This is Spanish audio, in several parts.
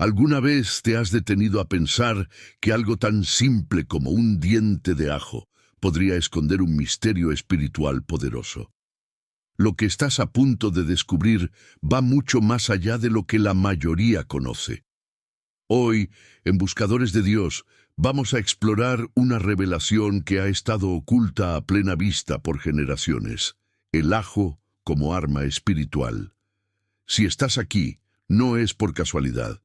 ¿Alguna vez te has detenido a pensar que algo tan simple como un diente de ajo podría esconder un misterio espiritual poderoso? Lo que estás a punto de descubrir va mucho más allá de lo que la mayoría conoce. Hoy, en Buscadores de Dios, vamos a explorar una revelación que ha estado oculta a plena vista por generaciones: el ajo como arma espiritual. Si estás aquí, no es por casualidad.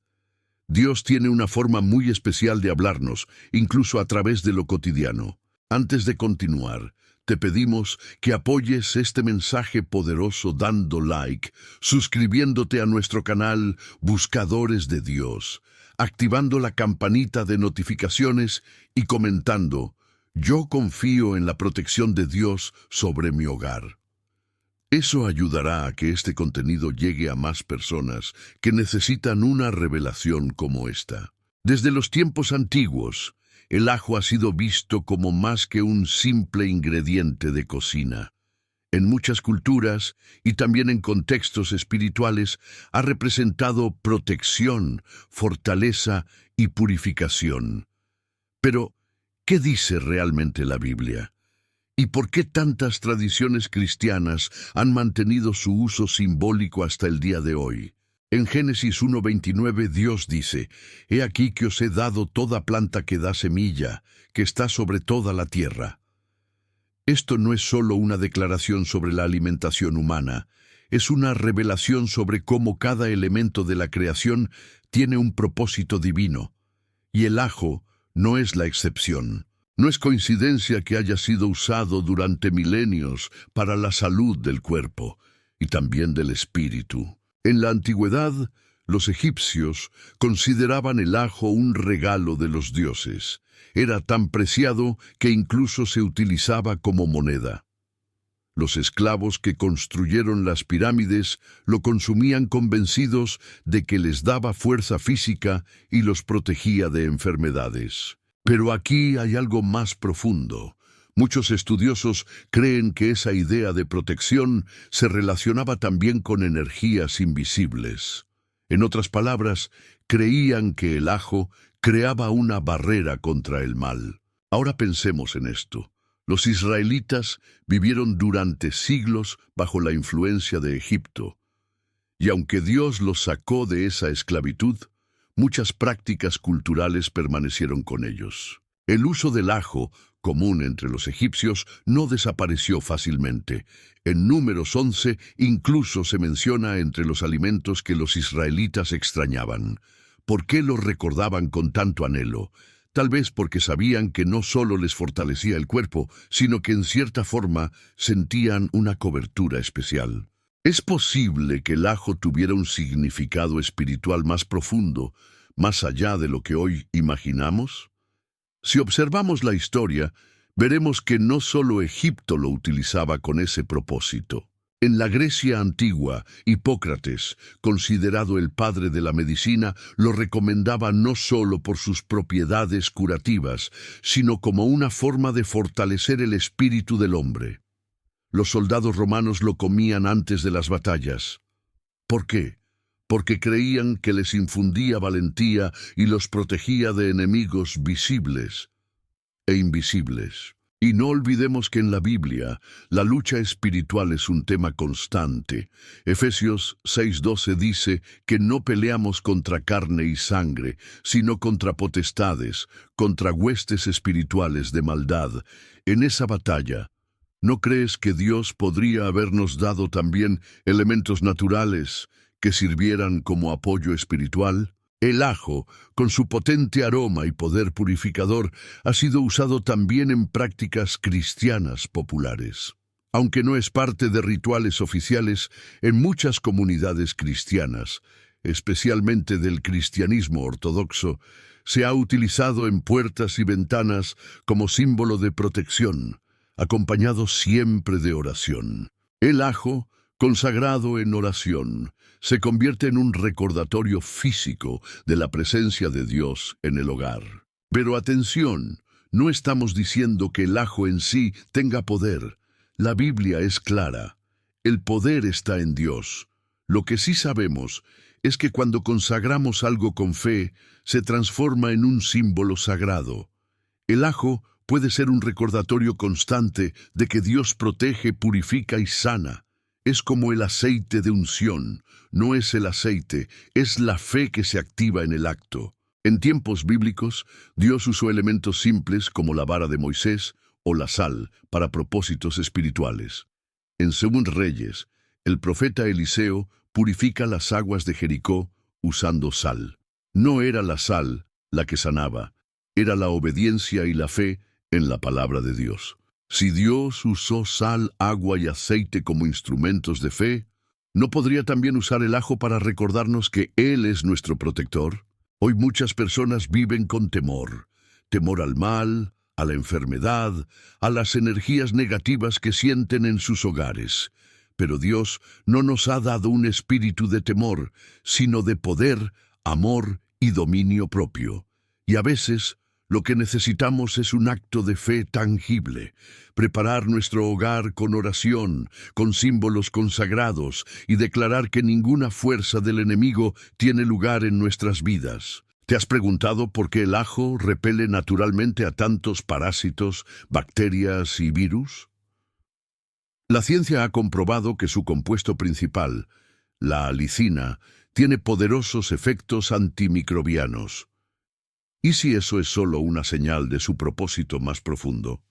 Dios tiene una forma muy especial de hablarnos, incluso a través de lo cotidiano. Antes de continuar, te pedimos que apoyes este mensaje poderoso dando like, suscribiéndote a nuestro canal Buscadores de Dios, activando la campanita de notificaciones y comentando: "Yo confío en la protección de Dios sobre mi hogar". Eso ayudará a que este contenido llegue a más personas que necesitan una revelación como esta. Desde los tiempos antiguos, el ajo ha sido visto como más que un simple ingrediente de cocina. En muchas culturas, y también en contextos espirituales, ha representado protección, fortaleza y purificación. Pero, ¿qué dice realmente la Biblia? ¿Y por qué tantas tradiciones cristianas han mantenido su uso simbólico hasta el día de hoy? En Génesis 1:29 Dios dice: «He aquí que os he dado toda planta que da semilla, que está sobre toda la tierra». Esto no es solo una declaración sobre la alimentación humana, es una revelación sobre cómo cada elemento de la creación tiene un propósito divino, y el ajo no es la excepción. No es coincidencia que haya sido usado durante milenios para la salud del cuerpo y también del espíritu. En la antigüedad, los egipcios consideraban el ajo un regalo de los dioses. Era tan preciado que incluso se utilizaba como moneda. Los esclavos que construyeron las pirámides lo consumían convencidos de que les daba fuerza física y los protegía de enfermedades. Pero aquí hay algo más profundo. Muchos estudiosos creen que esa idea de protección se relacionaba también con energías invisibles. En otras palabras, creían que el ajo creaba una barrera contra el mal. Ahora pensemos en esto. Los israelitas vivieron durante siglos bajo la influencia de Egipto. Y aunque Dios los sacó de esa esclavitud, muchas prácticas culturales permanecieron con ellos. El uso del ajo, común entre los egipcios, no desapareció fácilmente. En Números 11 incluso se menciona entre los alimentos que los israelitas extrañaban. ¿Por qué los recordaban con tanto anhelo? Tal vez porque sabían que no solo les fortalecía el cuerpo, sino que en cierta forma sentían una cobertura especial. ¿Es posible que el ajo tuviera un significado espiritual más profundo, más allá de lo que hoy imaginamos? Si observamos la historia, veremos que no solo Egipto lo utilizaba con ese propósito. En la Grecia antigua, Hipócrates, considerado el padre de la medicina, lo recomendaba no solo por sus propiedades curativas, sino como una forma de fortalecer el espíritu del hombre. Los soldados romanos lo comían antes de las batallas. ¿Por qué? Porque creían que les infundía valentía y los protegía de enemigos visibles e invisibles. Y no olvidemos que en la Biblia, la lucha espiritual es un tema constante. Efesios 6:12 dice que no peleamos contra carne y sangre, sino contra potestades, contra huestes espirituales de maldad. En esa batalla, ¿no crees que Dios podría habernos dado también elementos naturales que sirvieran como apoyo espiritual? El ajo, con su potente aroma y poder purificador, ha sido usado también en prácticas cristianas populares. Aunque no es parte de rituales oficiales, en muchas comunidades cristianas, especialmente del cristianismo ortodoxo, se ha utilizado en puertas y ventanas como símbolo de protección, acompañado siempre de oración. El ajo, consagrado en oración, se convierte en un recordatorio físico de la presencia de Dios en el hogar. Pero atención, no estamos diciendo que el ajo en sí tenga poder. La Biblia es clara. El poder está en Dios. Lo que sí sabemos es que cuando consagramos algo con fe, se transforma en un símbolo sagrado. El ajo puede ser un recordatorio constante de que Dios protege, purifica y sana. Es como el aceite de unción. No es el aceite, es la fe que se activa en el acto. En tiempos bíblicos, Dios usó elementos simples como la vara de Moisés o la sal para propósitos espirituales. En Según Reyes, el profeta Eliseo purifica las aguas de Jericó usando sal. No era la sal la que sanaba, era la obediencia y la fe en la palabra de Dios. Si Dios usó sal, agua y aceite como instrumentos de fe, ¿no podría también usar el ajo para recordarnos que Él es nuestro protector? Hoy muchas personas viven con temor. Temor al mal, a la enfermedad, a las energías negativas que sienten en sus hogares. Pero Dios no nos ha dado un espíritu de temor, sino de poder, amor y dominio propio. Y a veces, lo que necesitamos es un acto de fe tangible, preparar nuestro hogar con oración, con símbolos consagrados y declarar que ninguna fuerza del enemigo tiene lugar en nuestras vidas. ¿Te has preguntado por qué el ajo repele naturalmente a tantos parásitos, bacterias y virus? La ciencia ha comprobado que su compuesto principal, la alicina, tiene poderosos efectos antimicrobianos. ¿Y si eso es solo una señal de su propósito más profundo?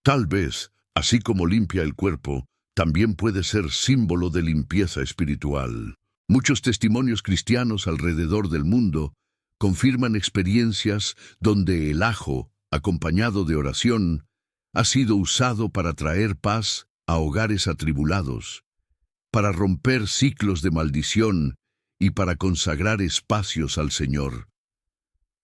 Tal vez, así como limpia el cuerpo, también puede ser símbolo de limpieza espiritual. Muchos testimonios cristianos alrededor del mundo confirman experiencias donde el ajo, acompañado de oración, ha sido usado para traer paz a hogares atribulados, para romper ciclos de maldición y para consagrar espacios al Señor.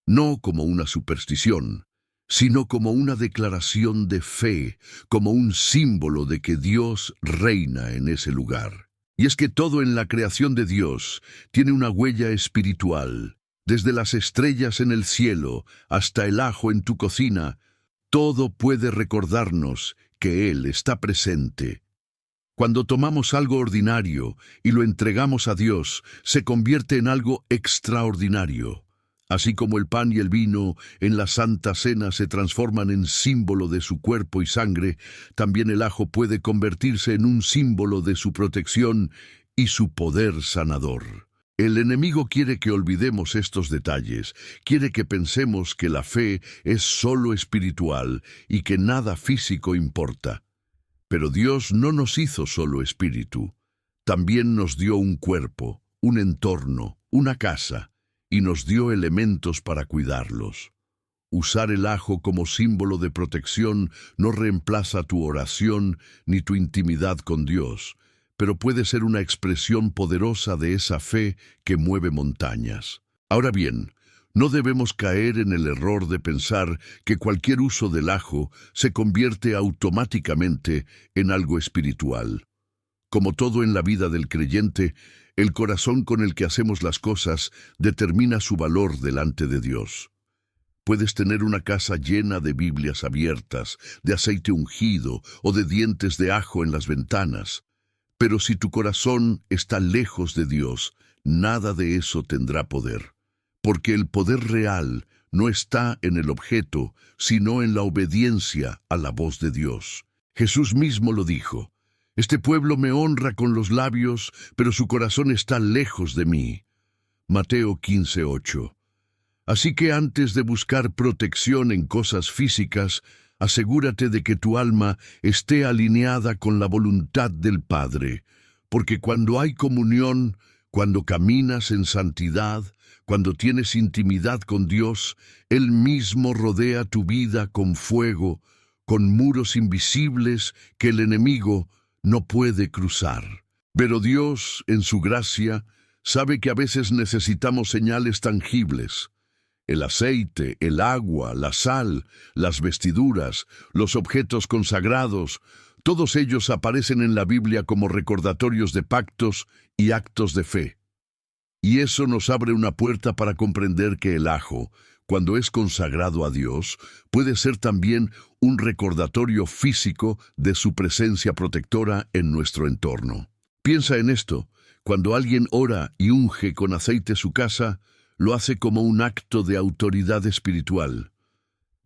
No como una superstición, sino como una declaración de fe, como un símbolo de que Dios reina en ese lugar. Y es que todo en la creación de Dios tiene una huella espiritual. Desde las estrellas en el cielo hasta el ajo en tu cocina, todo puede recordarnos que Él está presente. Cuando tomamos algo ordinario y lo entregamos a Dios, se convierte en algo extraordinario. Así como el pan y el vino en la Santa Cena se transforman en símbolo de su cuerpo y sangre, también el ajo puede convertirse en un símbolo de su protección y su poder sanador. El enemigo quiere que olvidemos estos detalles, quiere que pensemos que la fe es solo espiritual y que nada físico importa. Pero Dios no nos hizo solo espíritu, también nos dio un cuerpo, un entorno, una casa, y nos dio elementos para cuidarlos. Usar el ajo como símbolo de protección no reemplaza tu oración ni tu intimidad con Dios, pero puede ser una expresión poderosa de esa fe que mueve montañas. Ahora bien, no debemos caer en el error de pensar que cualquier uso del ajo se convierte automáticamente en algo espiritual. Como todo en la vida del creyente, el corazón con el que hacemos las cosas determina su valor delante de Dios. Puedes tener una casa llena de Biblias abiertas, de aceite ungido o de dientes de ajo en las ventanas. Pero si tu corazón está lejos de Dios, nada de eso tendrá poder. Porque el poder real no está en el objeto, sino en la obediencia a la voz de Dios. Jesús mismo lo dijo: «Este pueblo me honra con los labios, pero su corazón está lejos de mí». Mateo 15:8. Así que antes de buscar protección en cosas físicas, asegúrate de que tu alma esté alineada con la voluntad del Padre, porque cuando hay comunión, cuando caminas en santidad, cuando tienes intimidad con Dios, Él mismo rodea tu vida con fuego, con muros invisibles que el enemigo no puede cruzar. Pero Dios, en su gracia, sabe que a veces necesitamos señales tangibles. El aceite, el agua, la sal, las vestiduras, los objetos consagrados, todos ellos aparecen en la Biblia como recordatorios de pactos y actos de fe. Y eso nos abre una puerta para comprender que el ajo, cuando es consagrado a Dios, puede ser también un recordatorio físico de su presencia protectora en nuestro entorno. Piensa en esto. Cuando alguien ora y unge con aceite su casa, lo hace como un acto de autoridad espiritual.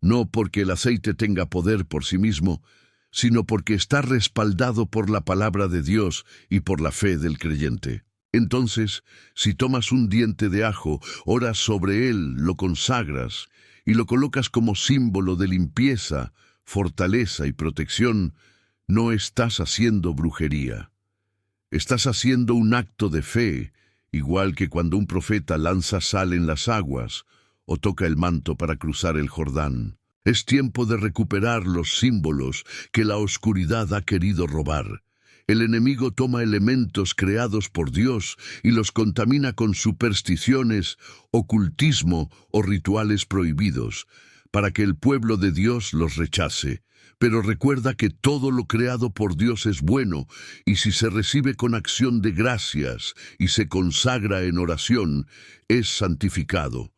No porque el aceite tenga poder por sí mismo, sino porque está respaldado por la palabra de Dios y por la fe del creyente. Entonces, si tomas un diente de ajo, oras sobre él, lo consagras y lo colocas como símbolo de limpieza, fortaleza y protección, no estás haciendo brujería. Estás haciendo un acto de fe, igual que cuando un profeta lanza sal en las aguas o toca el manto para cruzar el Jordán. Es tiempo de recuperar los símbolos que la oscuridad ha querido robar. El enemigo toma elementos creados por Dios y los contamina con supersticiones, ocultismo o rituales prohibidos, para que el pueblo de Dios los rechace. Pero recuerda que todo lo creado por Dios es bueno, y si se recibe con acción de gracias y se consagra en oración, es santificado.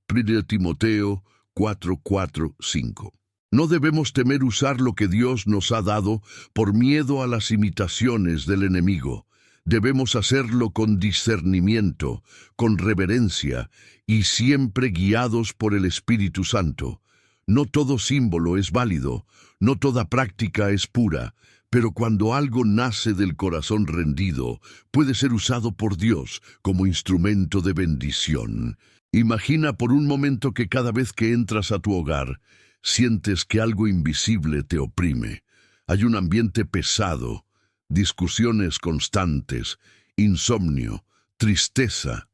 1 Timoteo 4:4-5. No debemos temer usar lo que Dios nos ha dado por miedo a las imitaciones del enemigo. Debemos hacerlo con discernimiento, con reverencia y siempre guiados por el Espíritu Santo. No todo símbolo es válido, no toda práctica es pura, pero cuando algo nace del corazón rendido, puede ser usado por Dios como instrumento de bendición. Imagina por un momento que cada vez que entras a tu hogar, sientes que algo invisible te oprime. Hay un ambiente pesado, discusiones constantes, insomnio, tristeza,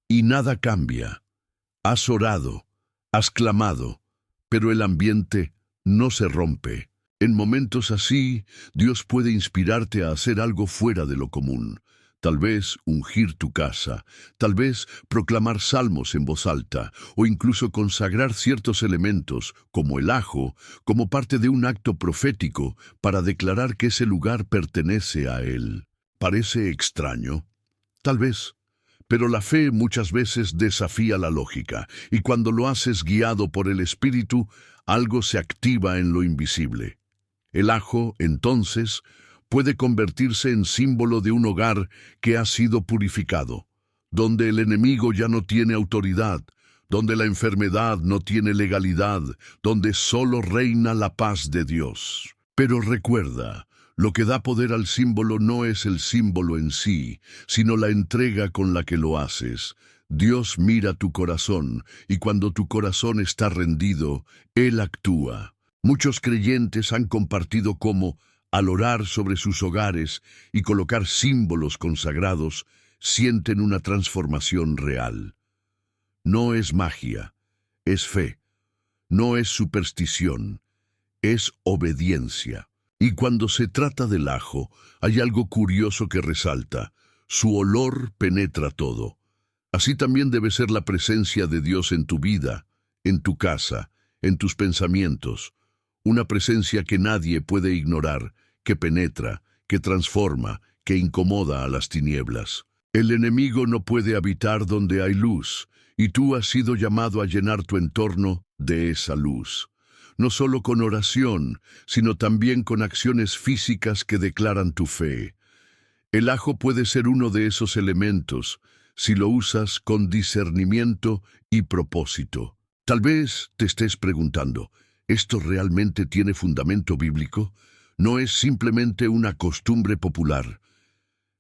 y nada cambia. Has orado, has clamado, pero el ambiente no se rompe. En momentos así, Dios puede inspirarte a hacer algo fuera de lo común. Tal vez ungir tu casa, tal vez proclamar salmos en voz alta, o incluso consagrar ciertos elementos, como el ajo, como parte de un acto profético para declarar que ese lugar pertenece a Él. ¿Parece extraño? Tal vez. Pero la fe muchas veces desafía la lógica, y cuando lo haces guiado por el Espíritu, algo se activa en lo invisible. El ajo, entonces, puede convertirse en símbolo de un hogar que ha sido purificado, donde el enemigo ya no tiene autoridad, donde la enfermedad no tiene legalidad, donde solo reina la paz de Dios. Pero recuerda, lo que da poder al símbolo no es el símbolo en sí, sino la entrega con la que lo haces. Dios mira tu corazón, y cuando tu corazón está rendido, Él actúa. Muchos creyentes han compartido cómo, al orar sobre sus hogares y colocar símbolos consagrados, sienten una transformación real. No es magia, es fe. No es superstición, es obediencia. Y cuando se trata del ajo, hay algo curioso que resalta. Su olor penetra todo. Así también debe ser la presencia de Dios en tu vida, en tu casa, en tus pensamientos. Una presencia que nadie puede ignorar, que penetra, que transforma, que incomoda a las tinieblas. El enemigo no puede habitar donde hay luz, y tú has sido llamado a llenar tu entorno de esa luz. No solo con oración, sino también con acciones físicas que declaran tu fe. El ajo puede ser uno de esos elementos, si lo usas con discernimiento y propósito. Tal vez te estés preguntando, ¿esto realmente tiene fundamento bíblico? No es simplemente una costumbre popular.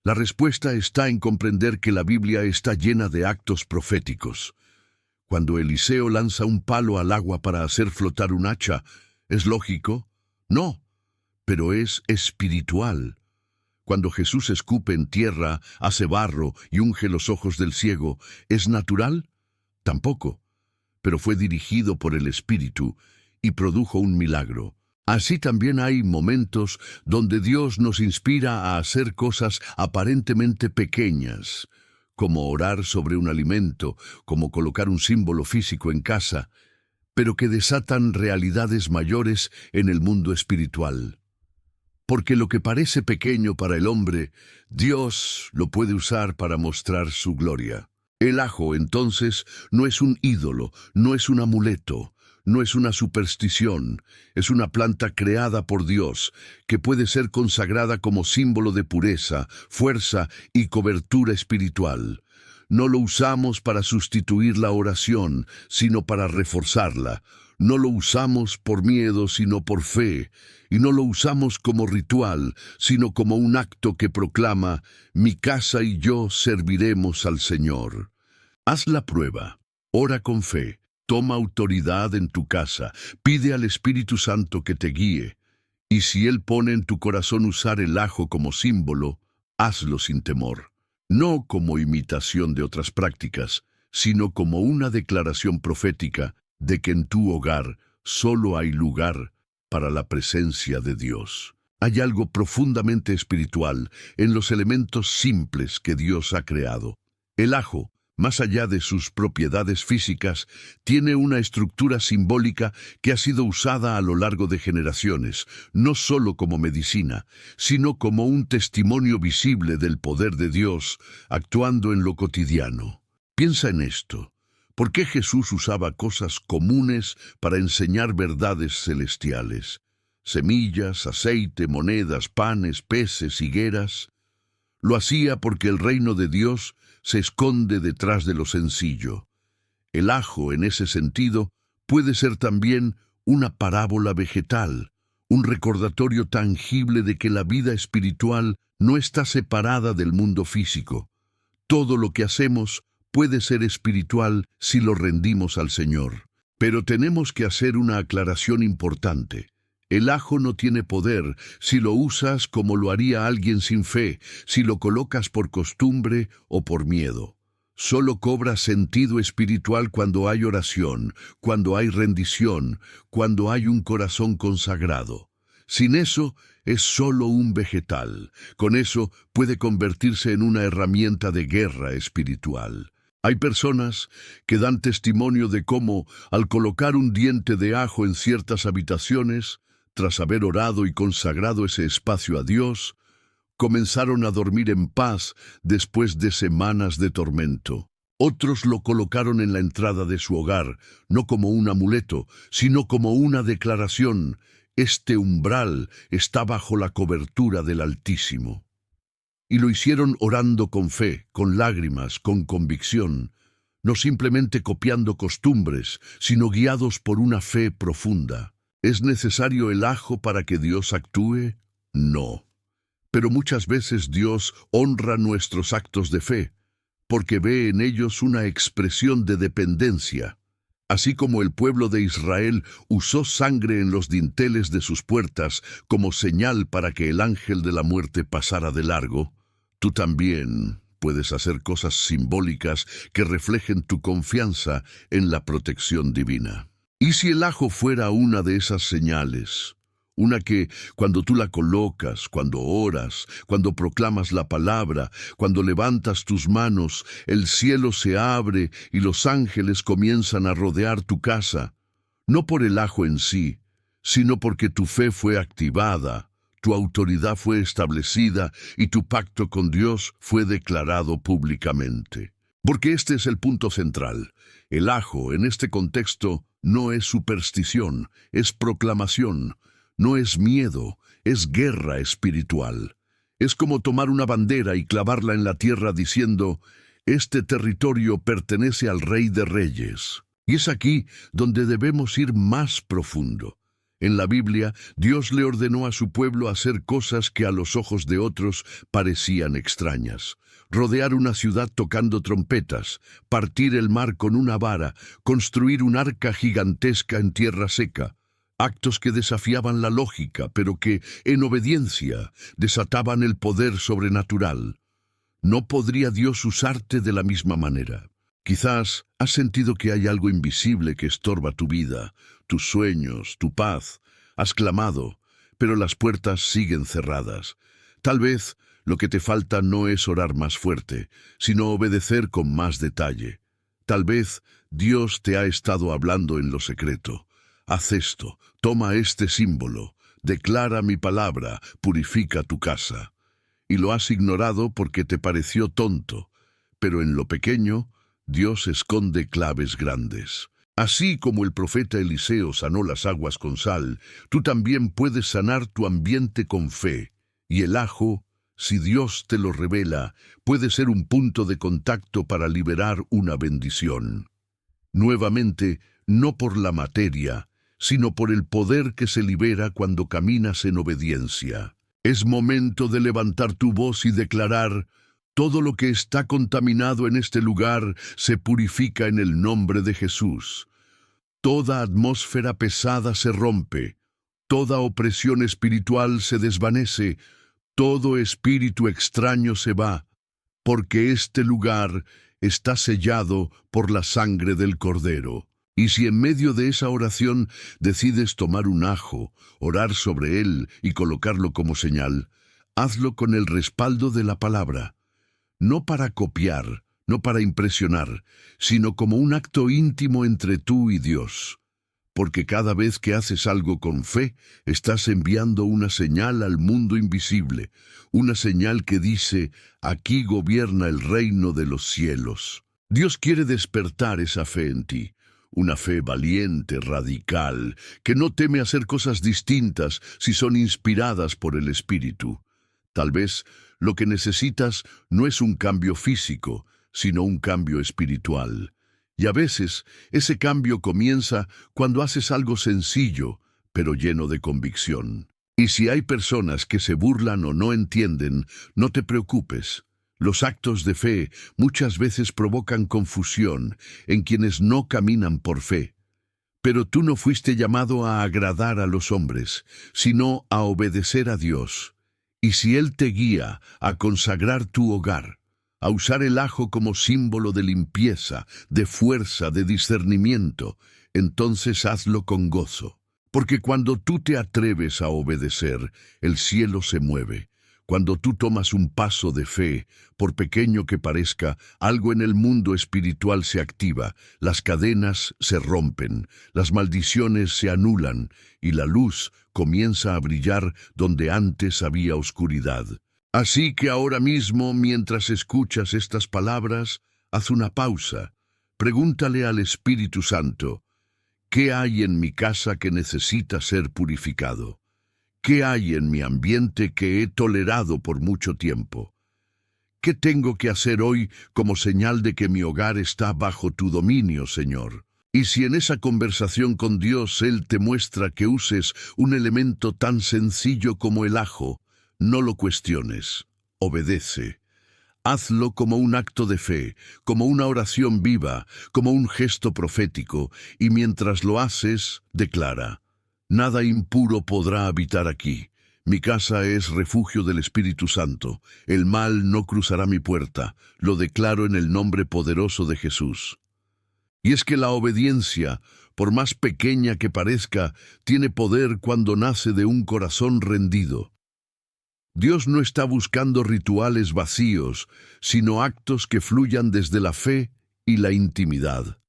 La respuesta está en comprender que la Biblia está llena de actos proféticos. Cuando Eliseo lanza un palo al agua para hacer flotar un hacha, ¿es lógico? No, pero es espiritual. Cuando Jesús escupe en tierra, hace barro y unge los ojos del ciego, ¿es natural? Tampoco, pero fue dirigido por el Espíritu y produjo un milagro. Así también hay momentos donde Dios nos inspira a hacer cosas aparentemente pequeñas, como orar sobre un alimento, como colocar un símbolo físico en casa, pero que desatan realidades mayores en el mundo espiritual. Porque lo que parece pequeño para el hombre, Dios lo puede usar para mostrar su gloria. El ajo, entonces, no es un ídolo, no es un amuleto, no es una superstición, es una planta creada por Dios, que puede ser consagrada como símbolo de pureza, fuerza y cobertura espiritual. No lo usamos para sustituir la oración, sino para reforzarla. No lo usamos por miedo, sino por fe. Y no lo usamos como ritual, sino como un acto que proclama: mi casa y yo serviremos al Señor. Haz la prueba. Ora con fe. Toma autoridad en tu casa. Pide al Espíritu Santo que te guíe. Y si Él pone en tu corazón usar el ajo como símbolo, hazlo sin temor. No como imitación de otras prácticas, sino como una declaración profética de que en tu hogar solo hay lugar para la presencia de Dios. Hay algo profundamente espiritual en los elementos simples que Dios ha creado. El ajo, más allá de sus propiedades físicas, tiene una estructura simbólica que ha sido usada a lo largo de generaciones, no solo como medicina, sino como un testimonio visible del poder de Dios actuando en lo cotidiano. Piensa en esto. ¿Por qué Jesús usaba cosas comunes para enseñar verdades celestiales? Semillas, aceite, monedas, panes, peces, higueras. Lo hacía porque el reino de Dios se esconde detrás de lo sencillo. El ajo, en ese sentido, puede ser también una parábola vegetal, un recordatorio tangible de que la vida espiritual no está separada del mundo físico. Todo lo que hacemos puede ser espiritual si lo rendimos al Señor. Pero tenemos que hacer una aclaración importante. El ajo no tiene poder si lo usas como lo haría alguien sin fe, si lo colocas por costumbre o por miedo. Solo cobra sentido espiritual cuando hay oración, cuando hay rendición, cuando hay un corazón consagrado. Sin eso, es solo un vegetal. Con eso puede convertirse en una herramienta de guerra espiritual. Hay personas que dan testimonio de cómo, al colocar un diente de ajo en ciertas habitaciones, tras haber orado y consagrado ese espacio a Dios, comenzaron a dormir en paz después de semanas de tormento. Otros lo colocaron en la entrada de su hogar, no como un amuleto, sino como una declaración: este umbral está bajo la cobertura del Altísimo. Y lo hicieron orando con fe, con lágrimas, con convicción, no simplemente copiando costumbres, sino guiados por una fe profunda. ¿Es necesario el ajo para que Dios actúe? No. Pero muchas veces Dios honra nuestros actos de fe, porque ve en ellos una expresión de dependencia. Así como el pueblo de Israel usó sangre en los dinteles de sus puertas como señal para que el ángel de la muerte pasara de largo, tú también puedes hacer cosas simbólicas que reflejen tu confianza en la protección divina. ¿Y si el ajo fuera una de esas señales? Una que, cuando tú la colocas, cuando oras, cuando proclamas la palabra, cuando levantas tus manos, el cielo se abre y los ángeles comienzan a rodear tu casa, no por el ajo en sí, sino porque tu fe fue activada, tu autoridad fue establecida y tu pacto con Dios fue declarado públicamente. Porque este es el punto central. El ajo, en este contexto, no es superstición, es proclamación. No es miedo, es guerra espiritual. Es como tomar una bandera y clavarla en la tierra diciendo: este territorio pertenece al Rey de Reyes. Y es aquí donde debemos ir más profundo. En la Biblia, Dios le ordenó a su pueblo hacer cosas que a los ojos de otros parecían extrañas. Rodear una ciudad tocando trompetas, partir el mar con una vara, construir un arca gigantesca en tierra seca. Actos que desafiaban la lógica, pero que, en obediencia, desataban el poder sobrenatural. ¿No podría Dios usarte de la misma manera? Quizás has sentido que hay algo invisible que estorba tu vida, tus sueños, tu paz. Has clamado, pero las puertas siguen cerradas. Tal vez lo que te falta no es orar más fuerte, sino obedecer con más detalle. Tal vez Dios te ha estado hablando en lo secreto. Haz esto, toma este símbolo, declara mi palabra, purifica tu casa. Y lo has ignorado porque te pareció tonto, pero en lo pequeño, Dios esconde claves grandes. Así como el profeta Eliseo sanó las aguas con sal, tú también puedes sanar tu ambiente con fe. Y el ajo, si Dios te lo revela, puede ser un punto de contacto para liberar una bendición. Nuevamente, no por la materia, sino por el poder que se libera cuando caminas en obediencia. Es momento de levantar tu voz y declarar: todo lo que está contaminado en este lugar se purifica en el nombre de Jesús. Toda atmósfera pesada se rompe, toda opresión espiritual se desvanece, todo espíritu extraño se va, porque este lugar está sellado por la sangre del Cordero. Y si en medio de esa oración decides tomar un ajo, orar sobre él y colocarlo como señal, hazlo con el respaldo de la palabra. No para copiar, no para impresionar, sino como un acto íntimo entre tú y Dios. Porque cada vez que haces algo con fe, estás enviando una señal al mundo invisible, una señal que dice: aquí gobierna el reino de los cielos. Dios quiere despertar esa fe en ti, una fe valiente, radical, que no teme hacer cosas distintas si son inspiradas por el Espíritu. Tal vez lo que necesitas no es un cambio físico, sino un cambio espiritual. Y a veces ese cambio comienza cuando haces algo sencillo, pero lleno de convicción. Y si hay personas que se burlan o no entienden, no te preocupes. Los actos de fe muchas veces provocan confusión en quienes no caminan por fe. Pero tú no fuiste llamado a agradar a los hombres, sino a obedecer a Dios. Y si Él te guía a consagrar tu hogar, a usar el ajo como símbolo de limpieza, de fuerza, de discernimiento, entonces hazlo con gozo. Porque cuando tú te atreves a obedecer, el cielo se mueve. Cuando tú tomas un paso de fe, por pequeño que parezca, algo en el mundo espiritual se activa, las cadenas se rompen, las maldiciones se anulan y la luz comienza a brillar donde antes había oscuridad. Así que ahora mismo, mientras escuchas estas palabras, haz una pausa. Pregúntale al Espíritu Santo: ¿qué hay en mi casa que necesita ser purificado? ¿Qué hay en mi ambiente que he tolerado por mucho tiempo? ¿Qué tengo que hacer hoy como señal de que mi hogar está bajo tu dominio, Señor? Y si en esa conversación con Dios Él te muestra que uses un elemento tan sencillo como el ajo, no lo cuestiones, obedece. Hazlo como un acto de fe, como una oración viva, como un gesto profético, y mientras lo haces, declara: nada impuro podrá habitar aquí. Mi casa es refugio del Espíritu Santo. El mal no cruzará mi puerta. Lo declaro en el nombre poderoso de Jesús. Y es que la obediencia, por más pequeña que parezca, tiene poder cuando nace de un corazón rendido. Dios no está buscando rituales vacíos, sino actos que fluyan desde la fe y la intimidad.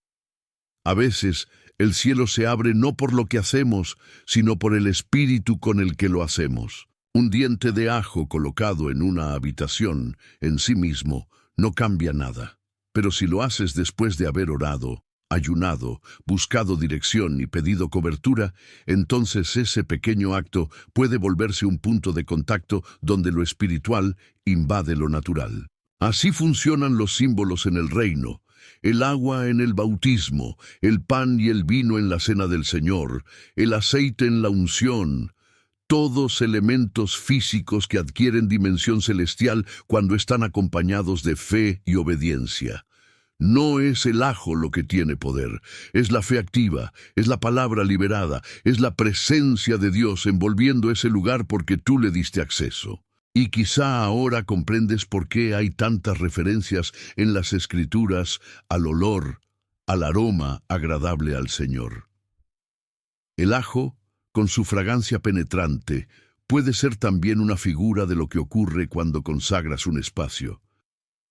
A veces, el cielo se abre no por lo que hacemos, sino por el espíritu con el que lo hacemos. Un diente de ajo colocado en una habitación, en sí mismo, no cambia nada. Pero si lo haces después de haber orado, ayunado, buscado dirección y pedido cobertura, entonces ese pequeño acto puede volverse un punto de contacto donde lo espiritual invade lo natural. Así funcionan los símbolos en el reino. El agua en el bautismo, el pan y el vino en la cena del Señor, el aceite en la unción, todos elementos físicos que adquieren dimensión celestial cuando están acompañados de fe y obediencia. No es el ajo lo que tiene poder, es la fe activa, es la palabra liberada, es la presencia de Dios envolviendo ese lugar porque tú le diste acceso. Y quizá ahora comprendes por qué hay tantas referencias en las Escrituras al olor, al aroma agradable al Señor. El ajo, con su fragancia penetrante, puede ser también una figura de lo que ocurre cuando consagras un espacio.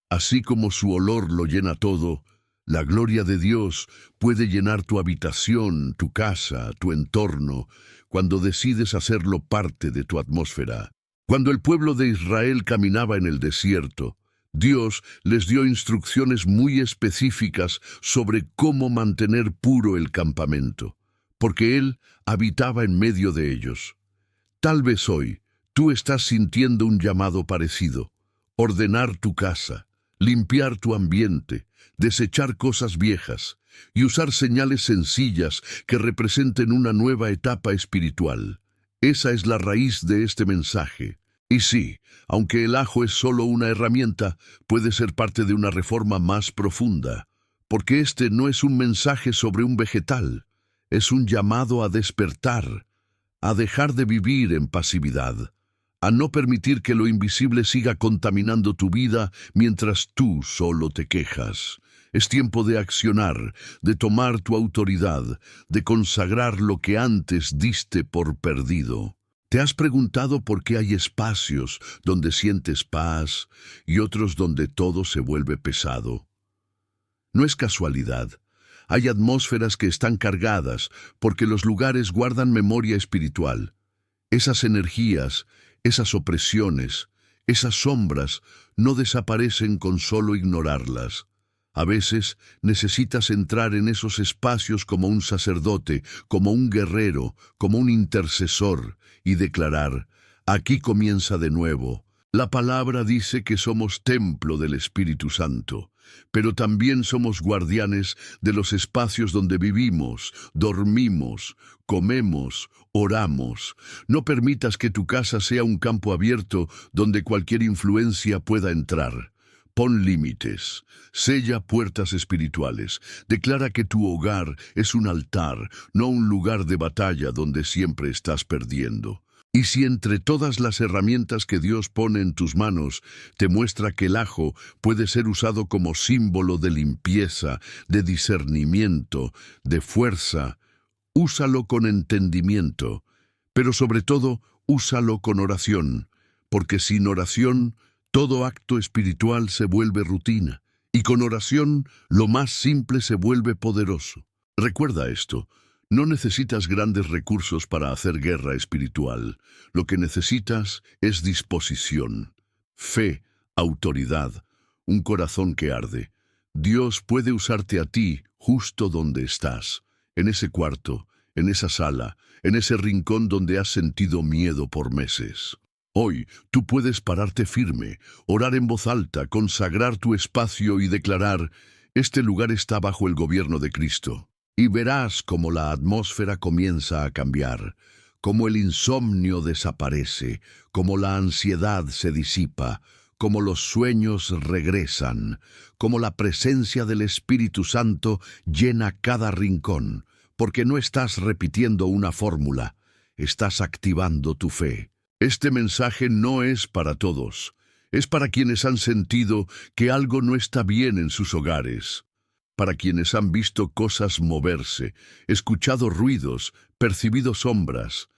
Así como su olor lo llena todo, la gloria de Dios puede llenar tu habitación, tu casa, tu entorno, cuando decides hacerlo parte de tu atmósfera. Cuando el pueblo de Israel caminaba en el desierto, Dios les dio instrucciones muy específicas sobre cómo mantener puro el campamento, porque Él habitaba en medio de ellos. Tal vez hoy tú estás sintiendo un llamado parecido: ordenar tu casa, limpiar tu ambiente, desechar cosas viejas y usar señales sencillas que representen una nueva etapa espiritual. Esa es la raíz de este mensaje. Y sí, aunque el ajo es solo una herramienta, puede ser parte de una reforma más profunda, porque este no es un mensaje sobre un vegetal, es un llamado a despertar, a dejar de vivir en pasividad, a no permitir que lo invisible siga contaminando tu vida mientras tú solo te quejas. Es tiempo de accionar, de tomar tu autoridad, de consagrar lo que antes diste por perdido. ¿Te has preguntado por qué hay espacios donde sientes paz y otros donde todo se vuelve pesado? No es casualidad. Hay atmósferas que están cargadas porque los lugares guardan memoria espiritual. Esas energías, esas opresiones, esas sombras no desaparecen con solo ignorarlas. A veces necesitas entrar en esos espacios como un sacerdote, como un guerrero, como un intercesor, y declarar: aquí comienza de nuevo. La palabra dice que somos templo del Espíritu Santo, pero también somos guardianes de los espacios donde vivimos, dormimos, comemos, oramos. No permitas que tu casa sea un campo abierto donde cualquier influencia pueda entrar. Pon límites, sella puertas espirituales, declara que tu hogar es un altar, no un lugar de batalla donde siempre estás perdiendo. Y si entre todas las herramientas que Dios pone en tus manos te muestra que el ajo puede ser usado como símbolo de limpieza, de discernimiento, de fuerza, úsalo con entendimiento, pero sobre todo úsalo con oración, porque sin oración todo acto espiritual se vuelve rutina, y con oración lo más simple se vuelve poderoso. Recuerda esto: no necesitas grandes recursos para hacer guerra espiritual. Lo que necesitas es disposición, fe, autoridad, un corazón que arde. Dios puede usarte a ti justo donde estás, en ese cuarto, en esa sala, en ese rincón donde has sentido miedo por meses. Hoy tú puedes pararte firme, orar en voz alta, consagrar tu espacio y declarar: este lugar está bajo el gobierno de Cristo. Y verás cómo la atmósfera comienza a cambiar, cómo el insomnio desaparece, cómo la ansiedad se disipa, cómo los sueños regresan, cómo la presencia del Espíritu Santo llena cada rincón, porque no estás repitiendo una fórmula, estás activando tu fe. Este mensaje no es para todos, es para quienes han sentido que algo no está bien en sus hogares, para quienes han visto cosas moverse, escuchado ruidos, percibido sombras,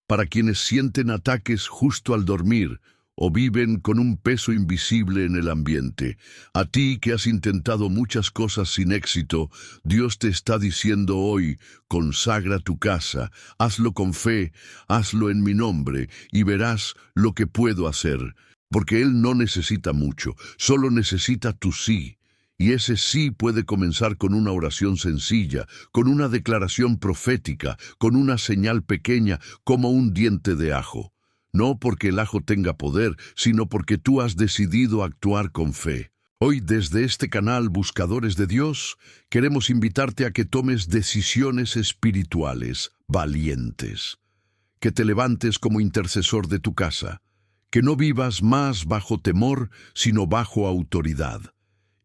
para quienes sienten ataques justo al dormir o viven con un peso invisible en el ambiente. A ti que has intentado muchas cosas sin éxito, Dios te está diciendo hoy: consagra tu casa, hazlo con fe, hazlo en mi nombre, y verás lo que puedo hacer. Porque Él no necesita mucho, solo necesita tu sí. Y ese sí puede comenzar con una oración sencilla, con una declaración profética, con una señal pequeña como un diente de ajo. No porque el ajo tenga poder, sino porque tú has decidido actuar con fe. Hoy, desde este canal Buscadores de Dios, queremos invitarte a que tomes decisiones espirituales valientes, que te levantes como intercesor de tu casa, que no vivas más bajo temor, sino bajo autoridad,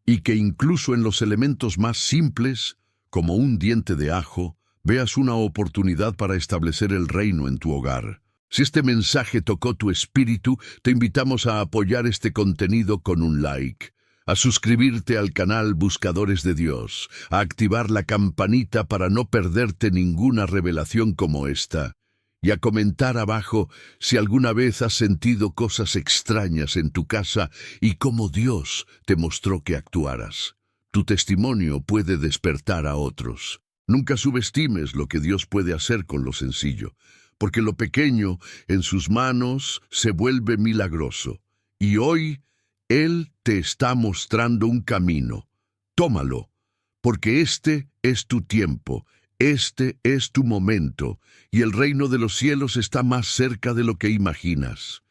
y que incluso en los elementos más simples, como un diente de ajo, veas una oportunidad para establecer el reino en tu hogar. Si este mensaje tocó tu espíritu, te invitamos a apoyar este contenido con un like, a suscribirte al canal Buscadores de Dios, a activar la campanita para no perderte ninguna revelación como esta, y a comentar abajo si alguna vez has sentido cosas extrañas en tu casa y cómo Dios te mostró que actuaras. Tu testimonio puede despertar a otros. Nunca subestimes lo que Dios puede hacer con lo sencillo, porque lo pequeño en sus manos se vuelve milagroso. Y hoy Él te está mostrando un camino. Tómalo, porque este es tu tiempo, este es tu momento, y el reino de los cielos está más cerca de lo que imaginas.